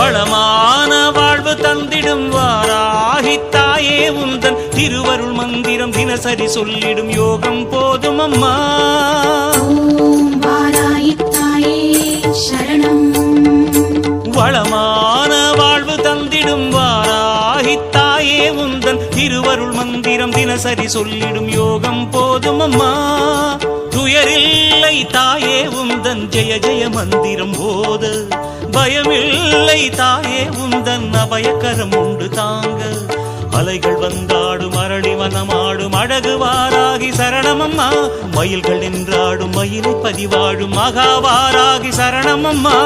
வளமான வாழ்வு தந்திடும் வாராகித்தாயே உந்தன் திருவருள் மந்திரம் தினசரி சொல்லிடும் யோகம் போதும் அம்மா. ஓம் வாராகித்தாயே சரணம். வளமான வாழ்வு தந்திடும் வாராகித்தாயே உந்தன் திருவருள் மந்திரம் தினசரி சொல்லிடும் யோகம் போதும் அம்மா. துயரில்லை தாயே உந்தன் ஜெய ஜெய மந்திரம் போத, பயமில்லை தாயே உந்தன் அபயக்கரம் உண்டு தாங்க. அலைகள் வந்தாடும் அரளி வனமாடும் அழகு வாராகி சரணமம்மா. மயில்கள் நின்றாடும் மயிலை பதிவாடும் மகாவாராகி சரணமம்மா.